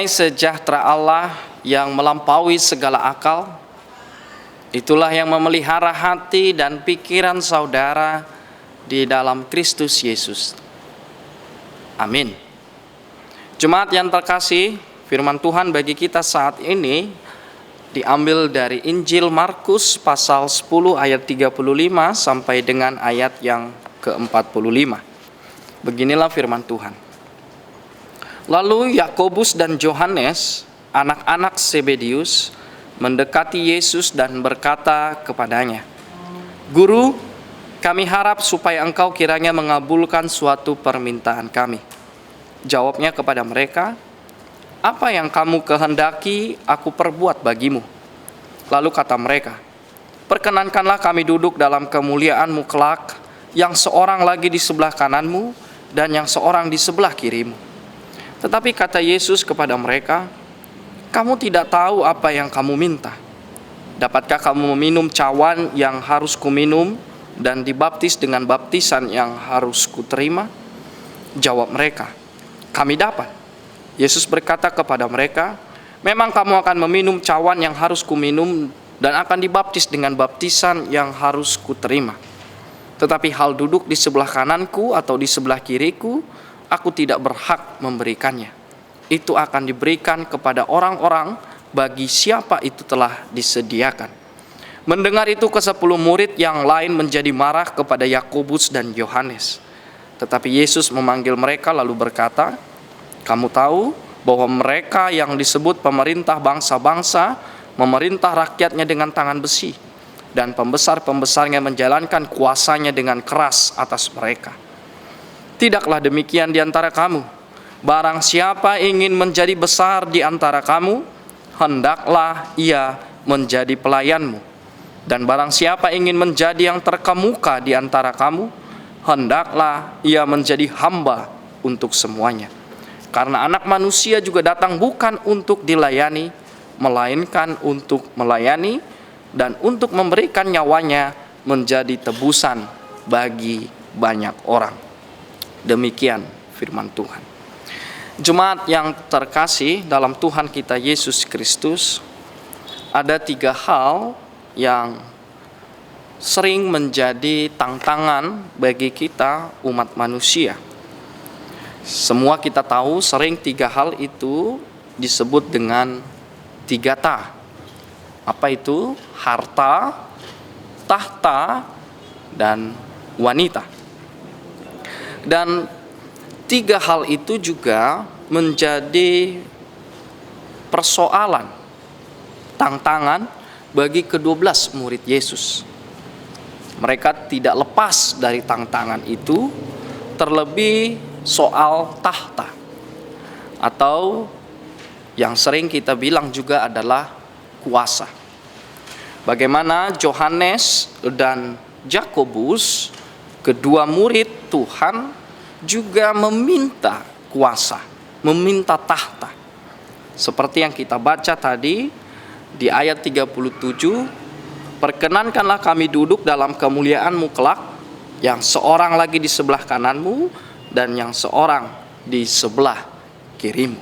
Damai sejahtera Allah yang melampaui segala akal, itulah yang memelihara hati dan pikiran saudara di dalam Kristus Yesus. Amin. Jemaat yang terkasih, firman Tuhan bagi kita saat ini diambil dari Injil Markus pasal 10 ayat 35 sampai dengan ayat yang ke-45. Beginilah firman Tuhan. Lalu Yakobus dan Yohanes, anak-anak Zebedius, mendekati Yesus dan berkata kepadanya, "Guru, kami harap supaya engkau kiranya mengabulkan suatu permintaan kami." Jawabnya kepada mereka, "Apa yang kamu kehendaki aku perbuat bagimu?" Lalu kata mereka, "Perkenankanlah kami duduk dalam kemuliaan-Mu kelak, yang seorang lagi di sebelah kananmu dan yang seorang di sebelah kirimu." Tetapi kata Yesus kepada mereka, "Kamu tidak tahu apa yang kamu minta. Dapatkah kamu meminum cawan yang harus kuminum dan dibaptis dengan baptisan yang harus kuterima?" Jawab mereka, "Kami dapat." Yesus berkata kepada mereka, "Memang kamu akan meminum cawan yang harus kuminum dan akan dibaptis dengan baptisan yang harus kuterima. Tetapi hal duduk di sebelah kananku atau di sebelah kiriku, aku tidak berhak memberikannya. Itu akan diberikan kepada orang-orang bagi siapa itu telah disediakan." Mendengar itu ke-10 murid yang lain menjadi marah kepada Yakobus dan Yohanes. Tetapi Yesus memanggil mereka lalu berkata, "Kamu tahu bahwa mereka yang disebut pemerintah bangsa-bangsa memerintah rakyatnya dengan tangan besi, dan pembesar-pembesarnya menjalankan kuasanya dengan keras atas mereka. Tidaklah demikian di antara kamu. Barang siapa ingin menjadi besar di antara kamu, hendaklah ia menjadi pelayanmu. Dan barang siapa ingin menjadi yang terkemuka di antara kamu, hendaklah ia menjadi hamba untuk semuanya. Karena Anak Manusia juga datang bukan untuk dilayani, melainkan untuk melayani dan untuk memberikan nyawanya menjadi tebusan bagi banyak orang." Demikian firman Tuhan. Jemaat yang terkasih dalam Tuhan kita Yesus Kristus, ada 3 hal yang sering menjadi tantangan bagi kita umat manusia. Semua kita tahu sering 3 hal itu disebut dengan 3 ta. Apa itu? Harta, tahta, dan wanita. Dan 3 hal itu juga menjadi persoalan, tantangan bagi ke-12 murid Yesus. Mereka tidak lepas dari tantangan itu, terlebih soal tahta, atau yang sering kita bilang juga adalah kuasa. Bagaimana Yohanes dan Yakobus, kedua murid Tuhan, juga meminta kuasa, meminta tahta. Seperti yang kita baca tadi di ayat 37, "Perkenankanlah kami duduk dalam kemuliaan-Mu kelak, yang seorang lagi di sebelah kananmu dan yang seorang di sebelah kirimu."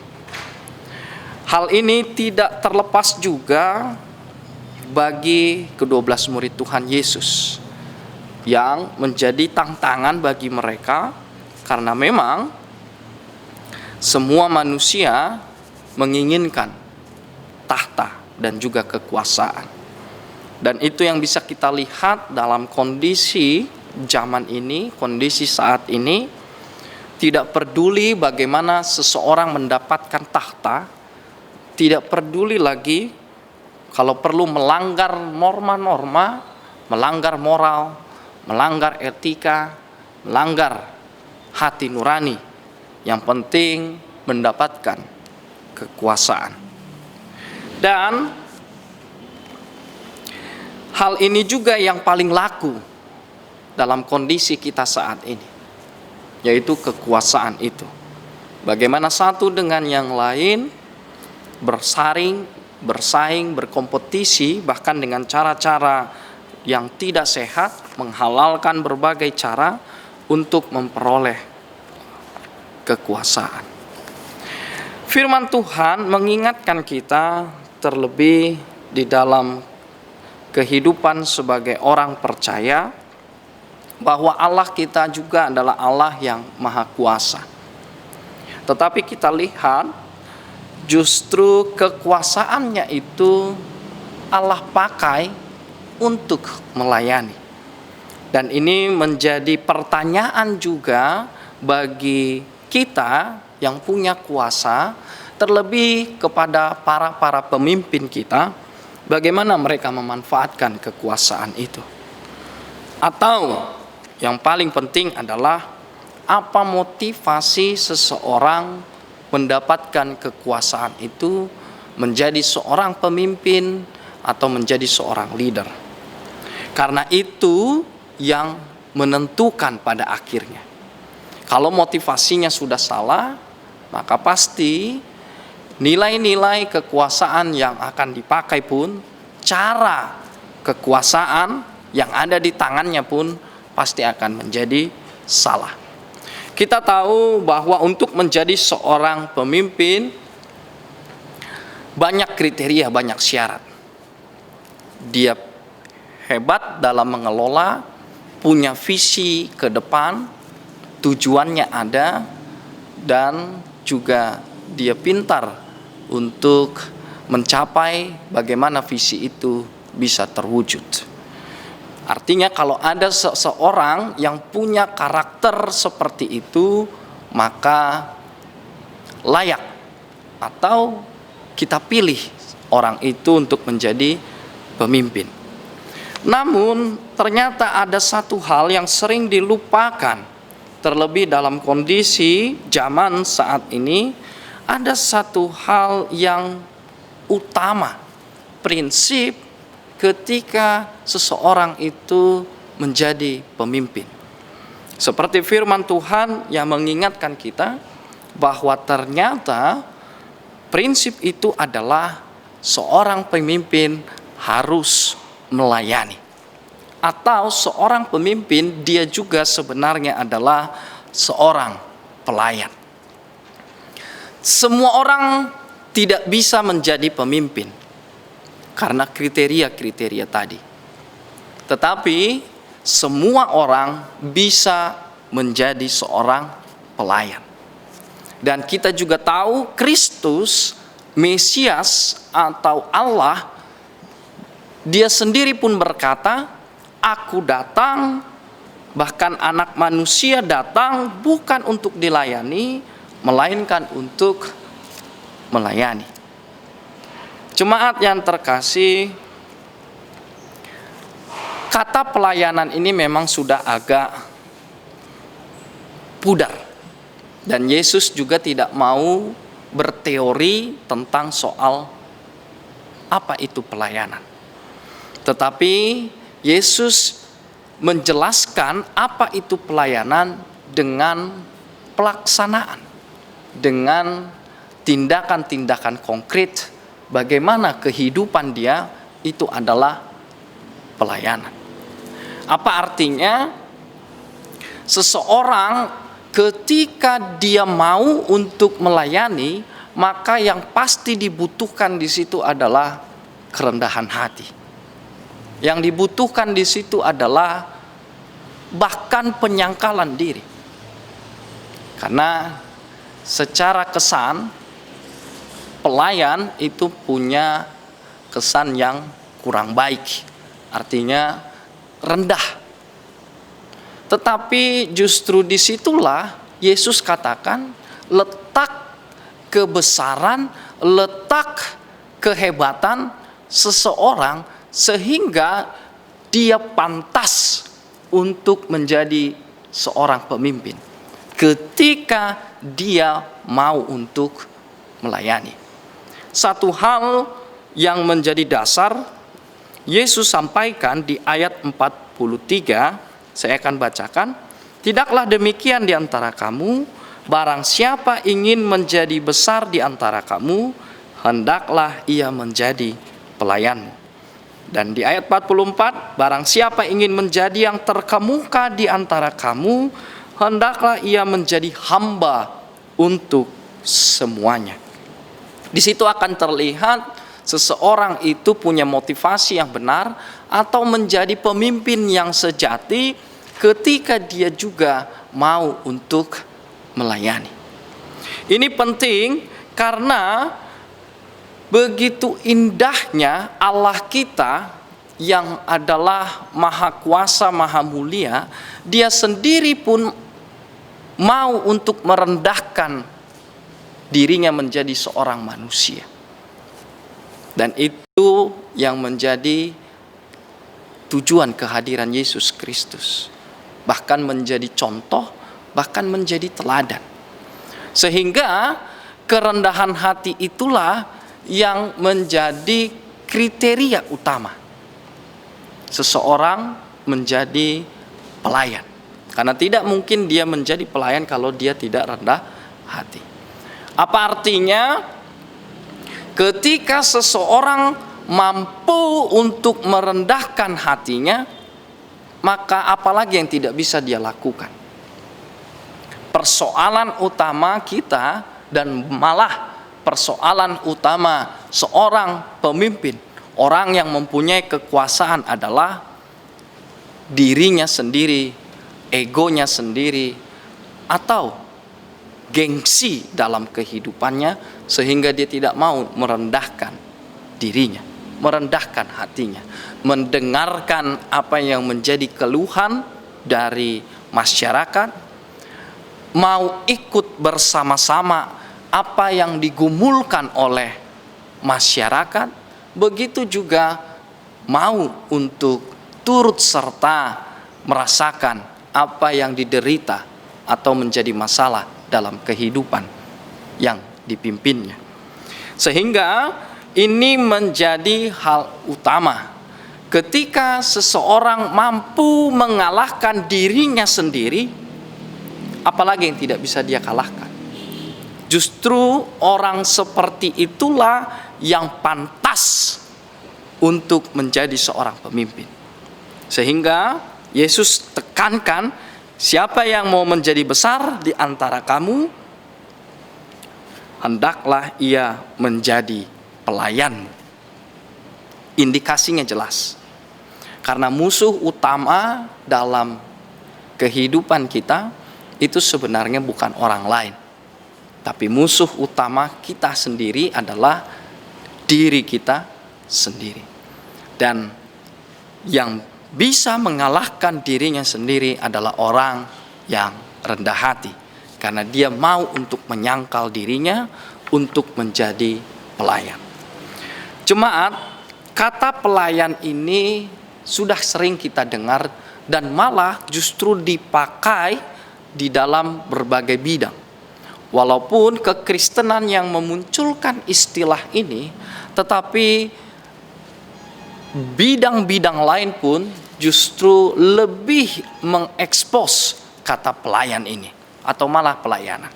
Hal ini tidak terlepas juga bagi ke-12 murid Tuhan Yesus, yang menjadi tantangan bagi mereka karena memang semua manusia menginginkan tahta dan juga kekuasaan. Dan itu yang bisa kita lihat dalam kondisi zaman ini, kondisi saat ini. Tidak peduli bagaimana seseorang mendapatkan tahta, tidak peduli lagi kalau perlu melanggar norma-norma, melanggar moral, melanggar etika, melanggar hati nurani. Yang penting mendapatkan kekuasaan. Dan hal ini juga yang paling laku dalam kondisi kita saat ini, yaitu kekuasaan itu. Bagaimana satu dengan yang lain bersaing, berkompetisi, bahkan dengan cara-cara yang tidak sehat, menghalalkan berbagai cara untuk memperoleh kekuasaan. Firman Tuhan mengingatkan kita terlebih di dalam kehidupan sebagai orang percaya bahwa Allah kita juga adalah Allah yang maha kuasa. Tetapi kita lihat justru kekuasaannya itu Allah pakai untuk melayani. Dan ini menjadi pertanyaan juga bagi kita yang punya kuasa, terlebih kepada para pemimpin kita, bagaimana mereka memanfaatkan kekuasaan itu. Atau yang paling penting adalah apa motivasi seseorang mendapatkan kekuasaan itu menjadi seorang pemimpin atau menjadi seorang leader. Karena itu yang menentukan pada akhirnya. Kalau motivasinya sudah salah, maka pasti nilai-nilai kekuasaan yang akan dipakai pun, cara kekuasaan yang ada di tangannya pun pasti akan menjadi salah. Kita tahu bahwa untuk menjadi seorang pemimpin banyak kriteria, banyak syarat. Dia hebat dalam mengelola, punya visi ke depan, tujuannya ada, dan juga dia pintar untuk mencapai bagaimana visi itu bisa terwujud. Artinya kalau ada seseorang yang punya karakter seperti itu, maka layak atau kita pilih orang itu untuk menjadi pemimpin. Namun ternyata ada satu hal yang sering dilupakan, terlebih dalam kondisi zaman saat ini. Ada satu hal yang utama, prinsip ketika seseorang itu menjadi pemimpin. Seperti firman Tuhan yang mengingatkan kita bahwa ternyata prinsip itu adalah seorang pemimpin harus melayani. Atau seorang pemimpin dia juga sebenarnya adalah seorang pelayan. Semua orang tidak bisa menjadi pemimpin karena kriteria-kriteria tadi. Tetapi semua orang bisa menjadi seorang pelayan. Dan kita juga tahu Kristus, Mesias atau Allah, dia sendiri pun berkata, "Aku datang, bahkan anak manusia datang bukan untuk dilayani, melainkan untuk melayani." Jemaat yang terkasih, kata pelayanan ini memang sudah agak pudar. Dan Yesus juga tidak mau berteori tentang soal apa itu pelayanan. Tetapi Yesus menjelaskan apa itu pelayanan dengan pelaksanaan, dengan tindakan-tindakan konkret, bagaimana kehidupan dia itu adalah pelayanan. Apa artinya? Seseorang ketika dia mau untuk melayani, maka yang pasti dibutuhkan di situ adalah kerendahan hati. Yang dibutuhkan di situ adalah bahkan penyangkalan diri. Karena secara kesan pelayan itu punya kesan yang kurang baik. Artinya rendah. Tetapi justru disitulah Yesus katakan letak kebesaran, letak kehebatan seseorang sehingga dia pantas untuk menjadi seorang pemimpin ketika dia mau untuk melayani. Satu hal yang menjadi dasar Yesus sampaikan di ayat 43, saya akan bacakan. "Tidaklah demikian di antara kamu, barang siapa ingin menjadi besar di antara kamu, hendaklah ia menjadi pelayanmu." Dan di ayat 44, "Barang siapa ingin menjadi yang terkemuka di antara kamu, hendaklah ia menjadi hamba untuk semuanya." Di situ akan terlihat seseorang itu punya motivasi yang benar atau menjadi pemimpin yang sejati ketika dia juga mau untuk melayani. Ini penting karena begitu indahnya Allah kita yang adalah Maha Kuasa, Maha Mulia, Dia sendiri pun mau untuk merendahkan dirinya menjadi seorang manusia. Dan itu yang menjadi tujuan kehadiran Yesus Kristus. Bahkan menjadi contoh, bahkan menjadi teladan. Sehingga kerendahan hati itulah yang menjadi kriteria utama seseorang menjadi pelayan. Karena tidak mungkin dia menjadi pelayan kalau dia tidak rendah hati. Apa artinya? Ketika seseorang mampu untuk merendahkan hatinya, maka apalagi yang tidak bisa dia lakukan. Persoalan utama kita dan malah persoalan utama seorang pemimpin, orang yang mempunyai kekuasaan adalah dirinya sendiri, egonya sendiri, atau gengsi dalam kehidupannya sehingga dia tidak mau merendahkan dirinya, merendahkan hatinya, mendengarkan apa yang menjadi keluhan dari masyarakat, mau ikut bersama-sama apa yang digumulkan oleh masyarakat, begitu juga mau untuk turut serta merasakan apa yang diderita atau menjadi masalah dalam kehidupan yang dipimpinnya. Sehingga ini menjadi hal utama. Ketika seseorang mampu mengalahkan dirinya sendiri, apalagi yang tidak bisa dia kalahkan. Justru orang seperti itulah yang pantas untuk menjadi seorang pemimpin. Sehingga Yesus tekankan, siapa yang mau menjadi besar di antara kamu, hendaklah ia menjadi pelayan. Indikasinya jelas. Karena musuh utama dalam kehidupan kita itu sebenarnya bukan orang lain. Tapi musuh utama kita sendiri adalah diri kita sendiri. Dan yang bisa mengalahkan dirinya sendiri adalah orang yang rendah hati. Karena dia mau untuk menyangkal dirinya untuk menjadi pelayan. Jemaat, kata pelayan ini sudah sering kita dengar dan malah justru dipakai di dalam berbagai bidang. Walaupun kekristenan yang memunculkan istilah ini, tetapi bidang-bidang lain pun justru lebih mengekspos kata pelayan ini atau malah pelayanan.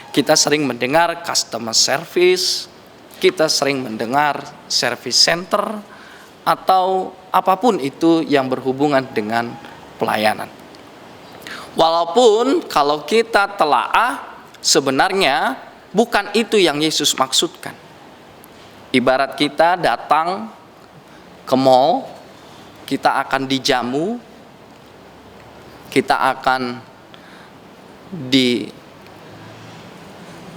Kita sering mendengar customer service, kita sering mendengar service center, atau apapun itu yang berhubungan dengan pelayanan. Walaupun kalau kita telaah, sebenarnya bukan itu yang Yesus maksudkan. Ibarat kita datang ke mall, kita akan dijamu, kita akan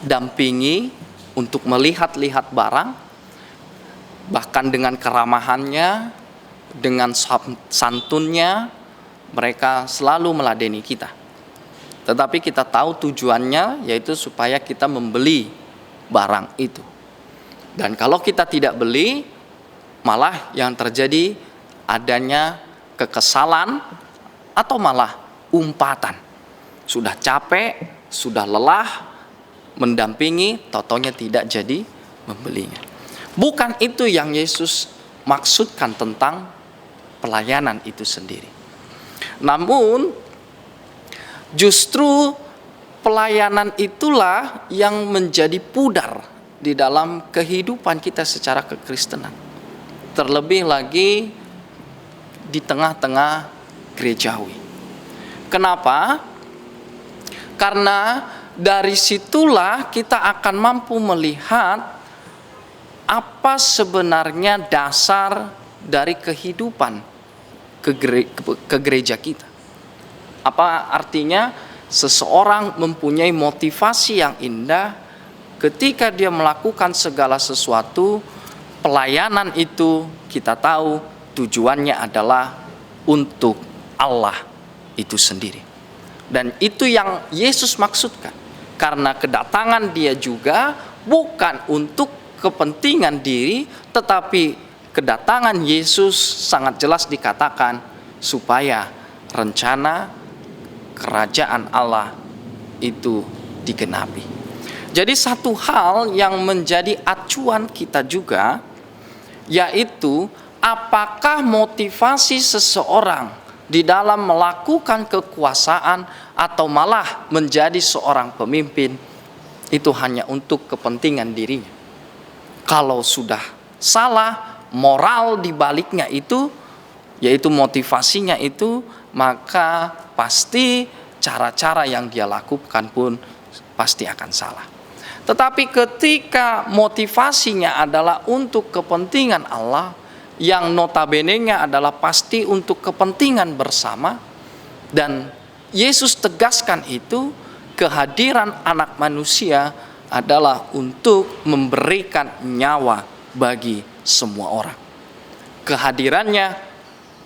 didampingi untuk melihat-lihat barang, bahkan dengan keramahannya, dengan santunnya, mereka selalu meladeni kita. Tetapi kita tahu tujuannya yaitu supaya kita membeli barang itu. Dan kalau kita tidak beli, malah yang terjadi adanya kekesalan atau malah umpatan. Sudah capek, sudah lelah mendampingi, taunya tidak jadi membelinya. Bukan itu yang Yesus maksudkan tentang pelayanan itu sendiri. Namun justru pelayanan itulah yang menjadi pudar di dalam kehidupan kita secara kekristenan. Terlebih lagi di tengah-tengah gerejawi. Kenapa? Karena dari situlah kita akan mampu melihat apa sebenarnya dasar dari kehidupan ke gereja kita. Apa artinya seseorang mempunyai motivasi yang indah ketika dia melakukan segala sesuatu. Pelayanan itu kita tahu tujuannya adalah untuk Allah itu sendiri. Dan itu yang Yesus maksudkan. Karena kedatangan dia juga bukan untuk kepentingan diri, tetapi kedatangan Yesus sangat jelas dikatakan supaya rencana kerajaan Allah itu digenapi. Jadi satu hal yang menjadi acuan kita juga, yaitu apakah motivasi seseorang di dalam melakukan kekuasaan atau malah menjadi seorang pemimpin itu hanya untuk kepentingan dirinya. Kalau sudah salah moral di baliknya itu, yaitu motivasinya itu, maka pasti cara-cara yang dia lakukan pun pasti akan salah. Tetapi ketika motivasinya adalah untuk kepentingan Allah, yang notabene-nya adalah pasti untuk kepentingan bersama, dan Yesus tegaskan itu, kehadiran anak manusia adalah untuk memberikan nyawa bagi semua orang. Kehadirannya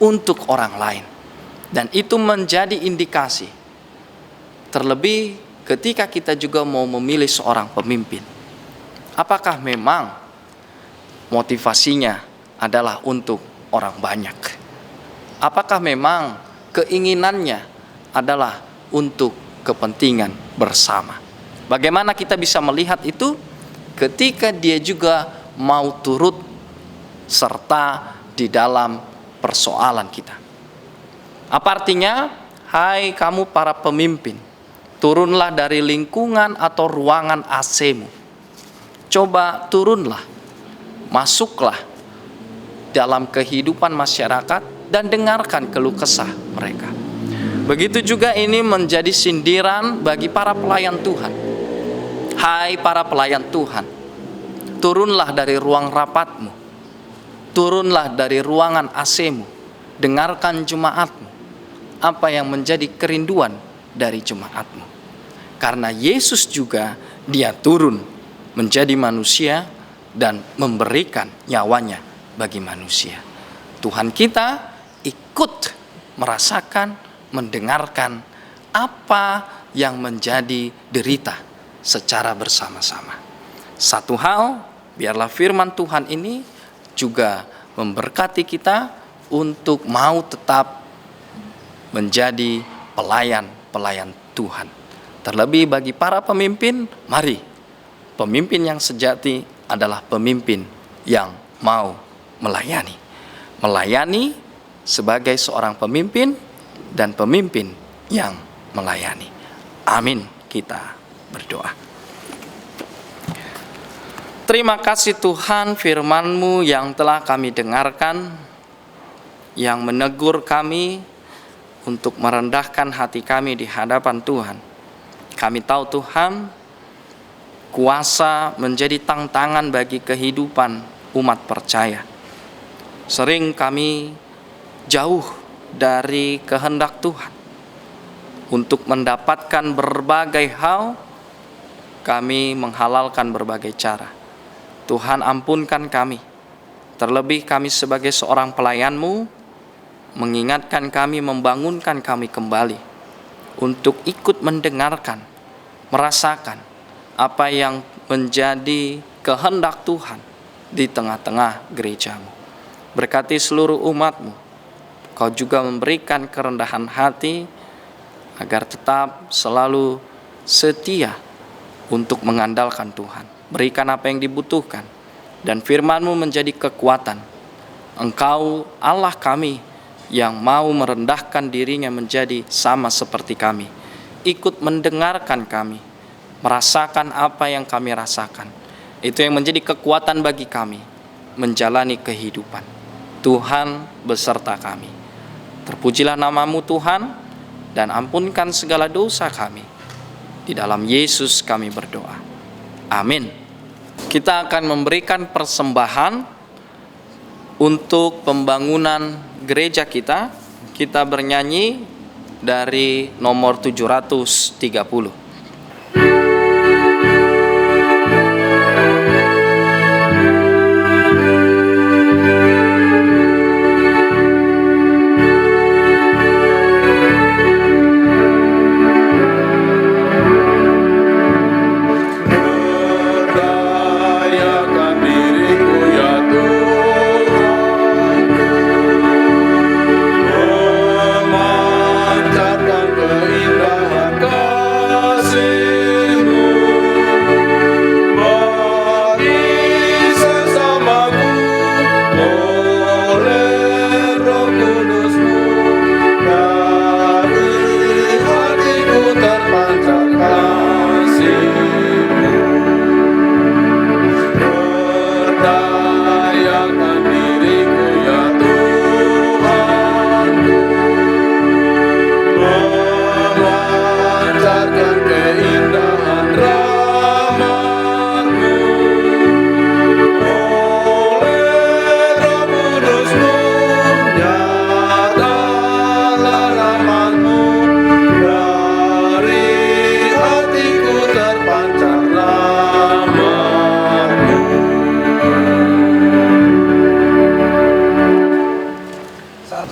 untuk orang lain. Dan itu menjadi indikasi. Terlebih ketika kita juga mau memilih seorang pemimpin. Apakah memang motivasinya adalah untuk orang banyak? Apakah memang keinginannya adalah untuk kepentingan bersama? Bagaimana kita bisa melihat itu? Ketika dia juga mau turut serta di dalam persoalan kita. Apa artinya? Hai kamu para pemimpin, turunlah dari lingkungan atau ruangan AC-mu. Coba turunlah, masuklah dalam kehidupan masyarakat dan dengarkan keluh kesah mereka. Begitu juga ini menjadi sindiran bagi para pelayan Tuhan. Hai para pelayan Tuhan, turunlah dari ruang rapatmu, turunlah dari ruangan AC-mu, dengarkan jemaatmu, apa yang menjadi kerinduan dari jemaatmu. Karena Yesus juga dia turun menjadi manusia dan memberikan nyawanya bagi manusia. Tuhan kita ikut merasakan, mendengarkan apa yang menjadi derita secara bersama-sama. Satu hal, biarlah firman Tuhan ini juga memberkati kita untuk mau tetap menjadi pelayan-pelayan Tuhan. Terlebih bagi para pemimpin, mari, pemimpin yang sejati adalah pemimpin yang mau melayani. Melayani sebagai seorang pemimpin dan pemimpin yang melayani. Amin. Kita berdoa. Terima kasih Tuhan, firman-Mu yang telah kami dengarkan, yang menegur kami untuk merendahkan hati kami di hadapan Tuhan. Kami tahu Tuhan, kuasa menjadi tantangan bagi kehidupan umat percaya. Sering kami jauh dari kehendak Tuhan. Untuk mendapatkan berbagai hal, kami menghalalkan berbagai cara. Tuhan ampunkan kami. Terlebih kami sebagai seorang pelayan-Mu, mengingatkan kami, membangunkan kami kembali untuk ikut mendengarkan, merasakan apa yang menjadi kehendak Tuhan di tengah-tengah gereja-Mu. Berkati seluruh umat-Mu. Kau juga memberikan kerendahan hati agar tetap selalu setia untuk mengandalkan Tuhan. Berikan apa yang dibutuhkan, dan firman-Mu menjadi kekuatan. Engkau Allah kami yang mau merendahkan dirinya menjadi sama seperti kami. Ikut mendengarkan kami, merasakan apa yang kami rasakan. Itu yang menjadi kekuatan bagi kami menjalani kehidupan. Tuhan beserta kami. Terpujilah nama-Mu Tuhan, dan ampunkan segala dosa kami. Di dalam Yesus kami berdoa. Amin. kita akan memberikan persembahan untuk pembangunan gereja kita. Kita bernyanyi dari nomor 730.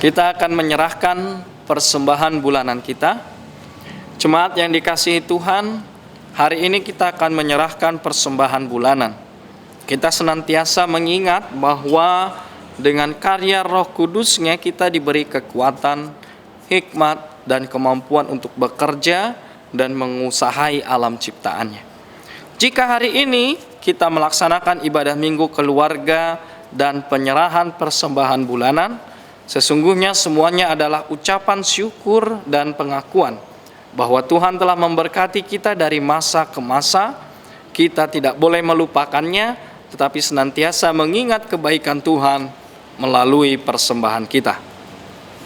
Kita akan menyerahkan persembahan bulanan kita. Jemaat yang dikasihi Tuhan, hari ini kita akan menyerahkan persembahan bulanan. Kita senantiasa mengingat bahwa dengan karya Roh Kudus-Nya kita diberi kekuatan, hikmat, dan kemampuan untuk bekerja dan mengusahai alam ciptaannya. Jika hari ini kita melaksanakan ibadah minggu keluarga dan penyerahan persembahan bulanan, sesungguhnya semuanya adalah ucapan syukur dan pengakuan bahwa Tuhan telah memberkati kita dari masa ke masa. Kita tidak boleh melupakannya, tetapi senantiasa mengingat kebaikan Tuhan melalui persembahan kita.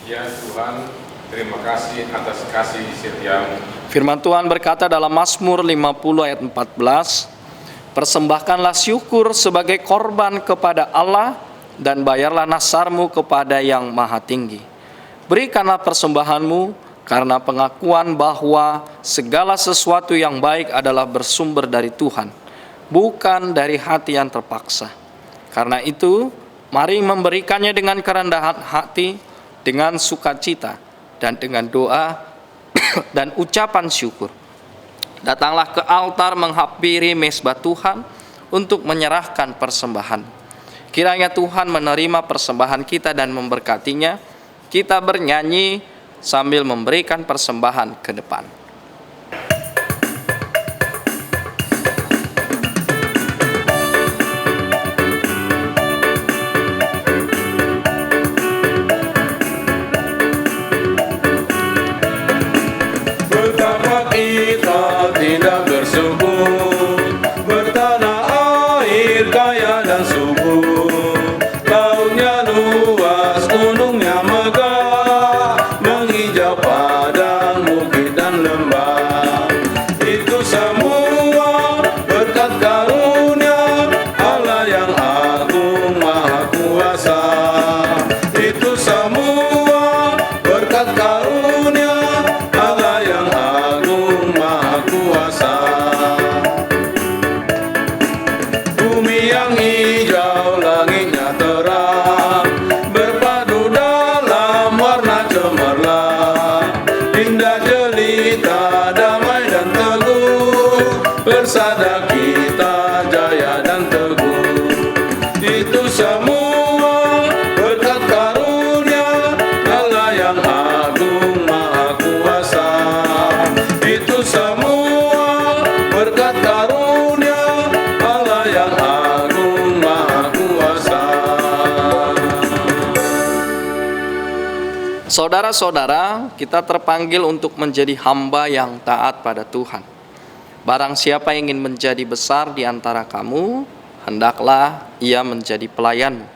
Ya Tuhan, terima kasih atas kasih setiamu. Firman Tuhan berkata dalam Mazmur 50 ayat 14, persembahkanlah syukur sebagai korban kepada Allah, dan bayarlah nasarmu kepada yang maha tinggi. Berikanlah persembahanmu karena pengakuan bahwa segala sesuatu yang baik adalah bersumber dari Tuhan, bukan dari hati yang terpaksa. Karena itu, mari memberikannya dengan kerendahan hati, dengan sukacita, dan dengan doa dan ucapan syukur. Datanglah ke altar menghampiri mezbah Tuhan untuk menyerahkan persembahan. Kiranya Tuhan menerima persembahan kita dan memberkatinya. Kita bernyanyi sambil memberikan persembahan ke depan. Betapa kita tidak bersyukur, bertanah air kaya dan subur. Lautnya luas, gunungnya megah, menghijau padang, bukit dan lembah. Itu semua berkat karunia Allah yang agung maha kuasa. Itu semua berkat karunia Allah yang agung maha kuasa. Bumi yang hijau, langitnya terang, berpadu dalam warna cemerlang. Indah jelita, damai dan teguh, bersada kita jaya dan teguh. Itu semua berkat karunia Allah yang agung maha kuasa. Itu semua berkat karunia Allah yang agung maha kuasa. Saudara-saudara, kita terpanggil untuk menjadi hamba yang taat pada Tuhan. Barang siapa yang ingin menjadi besar di antara kamu, hendaklah ia menjadi pelayanmu.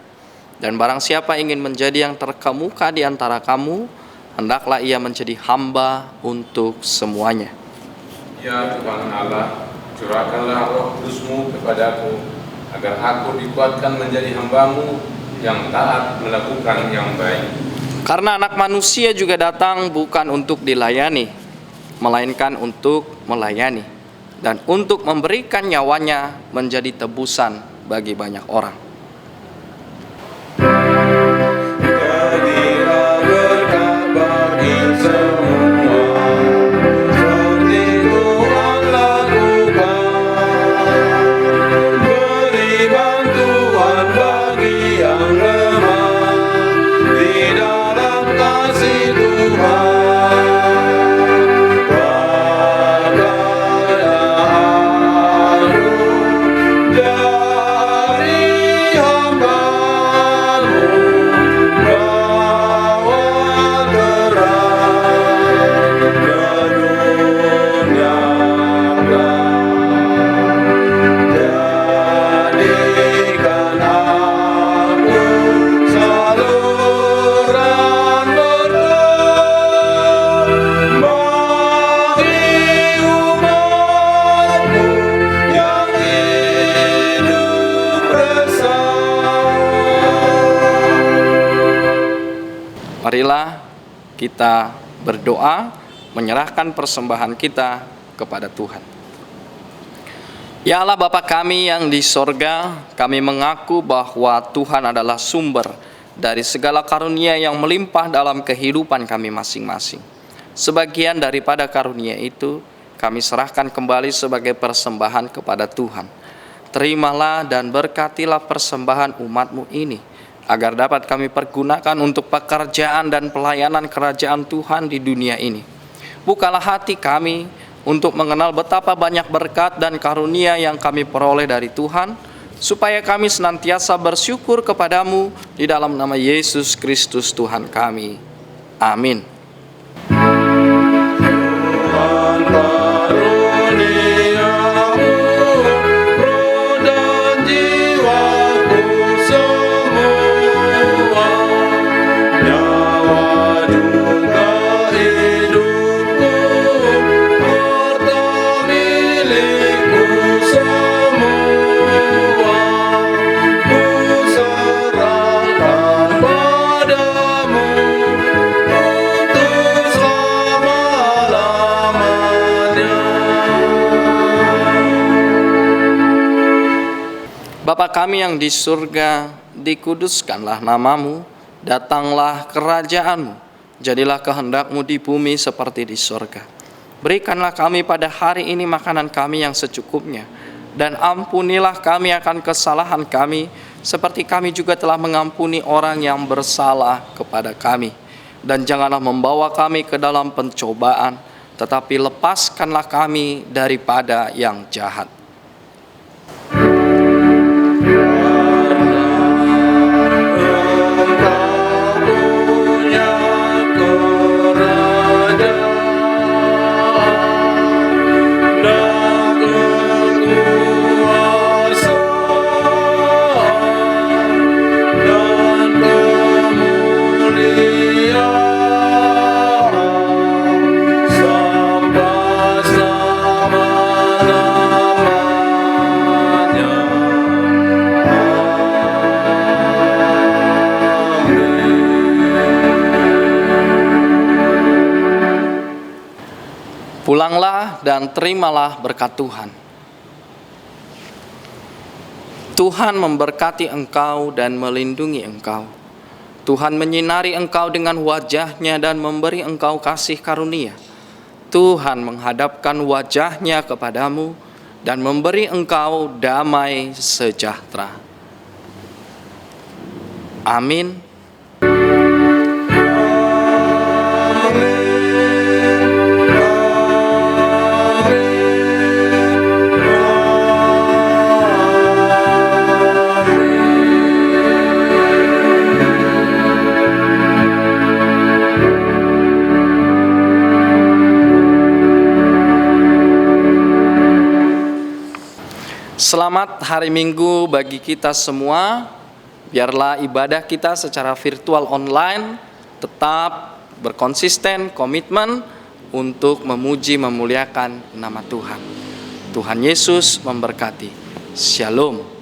Dan barang siapa ingin menjadi yang terkemuka di antara kamu, hendaklah ia menjadi hamba untuk semuanya. Ya Tuhan Allah, curahkanlah Roh Kudus-Mu kepadaku, agar aku dikuatkan menjadi hamba-Mu yang taat melakukan yang baik. Karena Anak Manusia juga datang bukan untuk dilayani, melainkan untuk melayani, dan untuk memberikan nyawanya menjadi tebusan bagi banyak orang. Jadilah berkat bagi semua, seperti Tuhan lakukan. Beri bantuan bagi yang lemah, di dalam kasih Tuhan. Pakai aku dari hamba-Mu, bawa terang ke dunia. Jadikan aku saluran berkat bagi umat-Mu yang hidup resah. Marilah kita berdoa, menyerahkan persembahan kita kepada Tuhan. Ya Allah Bapa kami yang di sorga, kami mengaku bahwa Tuhan adalah sumber dari segala karunia yang melimpah dalam kehidupan kami masing-masing. Sebagian daripada karunia itu kami serahkan kembali sebagai persembahan kepada Tuhan. Terimalah dan berkatilah persembahan umat-Mu ini, agar dapat kami pergunakan untuk pekerjaan dan pelayanan kerajaan Tuhan di dunia ini. Bukalah hati kami untuk mengenal betapa banyak berkat dan karunia yang kami peroleh dari Tuhan, supaya kami senantiasa bersyukur kepadamu di dalam nama Yesus Kristus Tuhan kami. Amin. Tuhan karuniamu, roh dan jiwaku semua, nyawa juga hidupku, harta milikku semua, ku serahkan padamu untuk selama-lamanya. Bapa kami yang di surga, dikuduskanlah namamu, datanglah kerajaan-Mu, jadilah kehendak-Mu di bumi seperti di surga. Berikanlah kami pada hari ini makanan kami yang secukupnya, dan ampunilah kami akan kesalahan kami, seperti kami juga telah mengampuni orang yang bersalah kepada kami. Dan janganlah membawa kami ke dalam pencobaan, tetapi lepaskanlah kami daripada yang jahat. Pulanglah dan terimalah berkat Tuhan. Tuhan memberkati engkau dan melindungi engkau. Tuhan menyinari engkau dengan wajah-Nya dan memberi engkau kasih karunia. Tuhan menghadapkan wajah-Nya kepadamu dan memberi engkau damai sejahtera. Amin. Selamat hari Minggu bagi kita semua. Biarlah ibadah kita secara virtual online tetap berkonsisten, komitmen untuk memuji memuliakan nama Tuhan. Tuhan Yesus memberkati. Shalom.